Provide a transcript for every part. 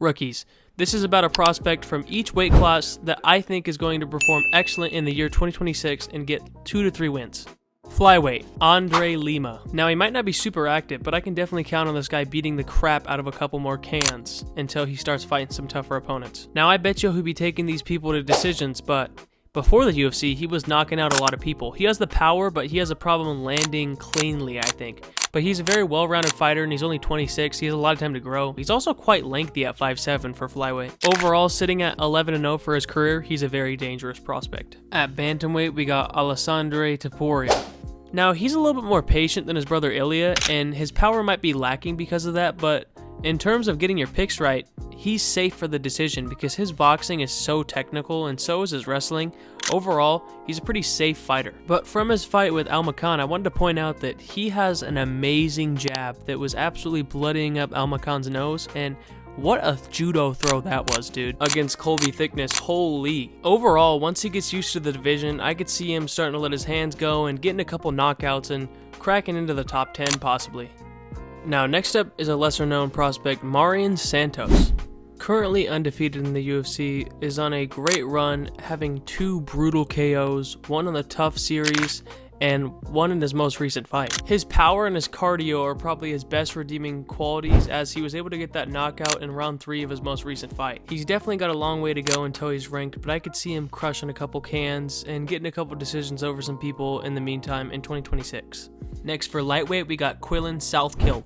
Rookies. This is about a prospect from each weight class that I think is going to perform excellent in the year 2026 and get 2 to 3 wins. Flyweight, Andre Lima. Now, he might not be super active, but I can definitely count on this guy beating the crap out of a couple more cans until he starts fighting some tougher opponents. Now, I bet you he'll be taking these people to decisions, but before the UFC, he was knocking out a lot of people. He has the power, but he has a problem landing cleanly, I think. But he's a very well-rounded fighter, and he's only 26. He has a lot of time to grow. He's also quite lengthy at 5'7" for flyweight. Overall, sitting at 11-0 for his career, he's a very dangerous prospect. At bantamweight, we got Alessandro Taporia. Now, he's a little bit more patient than his brother Ilya, and his power might be lacking because of that, but in terms of getting your picks right, he's safe for the decision because his boxing is so technical and so is his wrestling. Overall, he's a pretty safe fighter. But from his fight with Almacan, I wanted to point out that he has an amazing jab that was absolutely bloodying up Almacan's nose, and what a judo throw that was, dude, against Colby Thickness. Holy. Overall, once he gets used to the division, I could see him starting to let his hands go and getting a couple knockouts and cracking into the top 10 possibly. Now, next up is a lesser-known prospect, Marian Santos. Currently undefeated in the UFC, is on a great run, having 2 brutal KOs, one on the TUF series, and one in his most recent fight. His power and his cardio are probably his best redeeming qualities, as he was able to get that knockout in round 3 of his most recent fight. He's definitely got a long way to go until he's ranked, but I could see him crushing a couple cans and getting a couple decisions over some people in the meantime in 2026. Next, for lightweight, we got Quillen Southkill.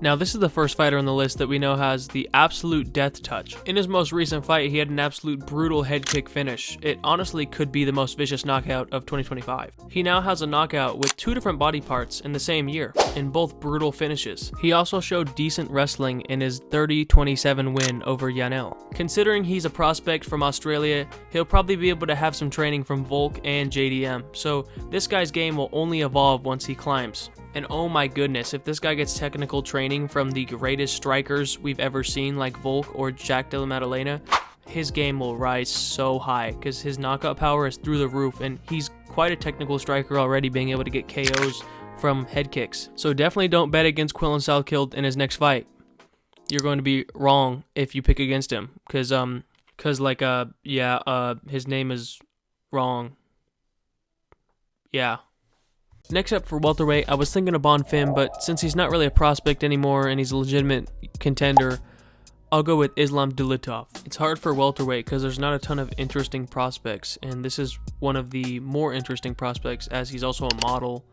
Now, this is the first fighter on the list that we know has the absolute death touch. In his most recent fight, he had an absolute brutal head kick finish. It honestly could be the most vicious knockout of 2025. He now has a knockout with 2 different body parts in the same year, in both brutal finishes. He also showed decent wrestling in his 30-27 win over Yanel. Considering he's a prospect from Australia, he'll probably be able to have some training from Volk and JDM, so this guy's game will only evolve once he climbs. And oh my goodness, if this guy gets technical training from the greatest strikers we've ever seen, like Volk or Jack Della Maddalena, his game will rise so high because his knockout power is through the roof, and he's quite a technical striker already, being able to get KOs from head kicks. So definitely don't bet against Quillen Southkill in his next fight. You're going to be wrong if you pick against him, because his name is wrong. Yeah. Next up for welterweight, I was thinking of Bonfim, but since he's not really a prospect anymore and he's a legitimate contender, I'll go with Islam Dulitov. It's hard for welterweight because there's not a ton of interesting prospects, and this is one of the more interesting prospects as he's also a model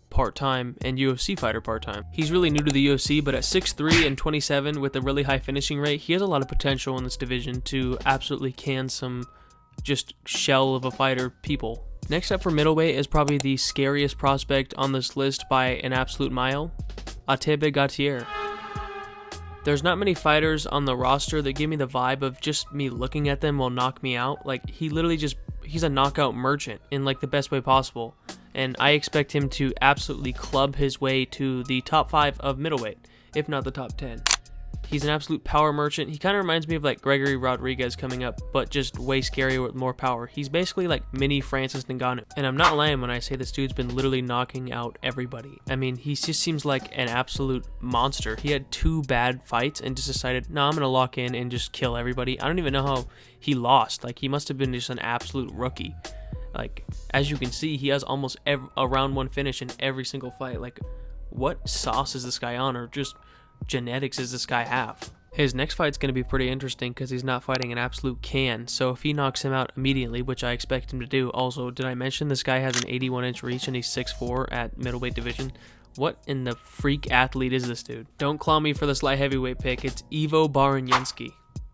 part-time and UFC fighter part-time. He's really new to the UFC, but at 6'3" and 27 with a really high finishing rate, he has a lot of potential in this division to absolutely can some just shell of a fighter people. Next up for middleweight is probably the scariest prospect on this list by an absolute mile, Atebe Gautier. There's not many fighters on the roster that give me the vibe of just me looking at them will knock me out. Like, he's a knockout merchant in like the best way possible. And I expect him to absolutely club his way to the top 5 of middleweight, if not the top 10. He's an absolute power merchant. He kind of reminds me of like Gregory Rodriguez coming up, but just way scarier with more power. He's basically like mini Francis Ngannou. And I'm not lying when I say this dude's been literally knocking out everybody. I mean, he just seems like an absolute monster. He had 2 bad fights and just decided, no, I'm going to lock in and just kill everybody. I don't even know how he lost. Like, he must have been just an absolute rookie. Like, as you can see, he has almost a round 1 finish in every single fight. Like, what sauce is this guy on, or just genetics does this guy have? His next fight's going to be pretty interesting because he's not fighting an absolute can, so if he knocks him out immediately, which I expect him to do. Also, did I mention this guy has an 81-inch reach and he's 6'4" at middleweight division? What in the freak athlete is this dude? Don't clown me for this light heavyweight pick. It's Ivo Baranyenski.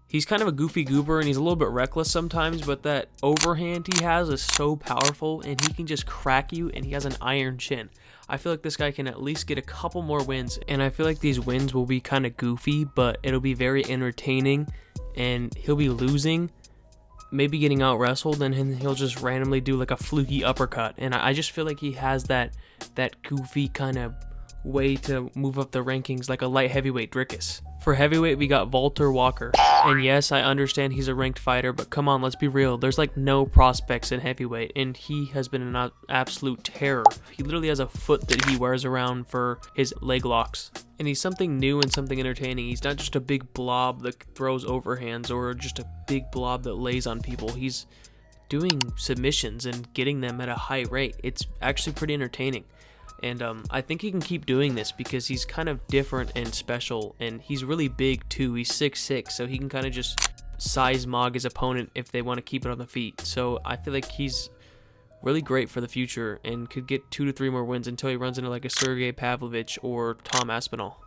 He's kind of a goofy goober and he's a little bit reckless sometimes, but that overhand he has is so powerful and he can just crack you, and he has an iron chin. I feel like this guy can at least get a couple more wins, and I feel like these wins will be kind of goofy, but it'll be very entertaining, and he'll be losing, maybe getting out wrestled, and he'll just randomly do like a fluky uppercut, and I just feel like he has that goofy kind of way to move up the rankings like a light heavyweight Drickus. For heavyweight, we got Walter Walker. And yes, I understand he's a ranked fighter, but come on, let's be real. There's like no prospects in heavyweight, and he has been an absolute terror. He literally has a foot that he wears around for his leg locks. And he's something new and something entertaining. He's not just a big blob that throws overhands or just a big blob that lays on people. He's doing submissions and getting them at a high rate. It's actually pretty entertaining. And I think he can keep doing this because he's kind of different and special, and he's really big too. He's 6'6", so he can kind of just size mog his opponent if they want to keep it on the feet. So I feel like he's really great for the future and could get 2 to 3 more wins until he runs into like a Sergey Pavlovich or Tom Aspinall.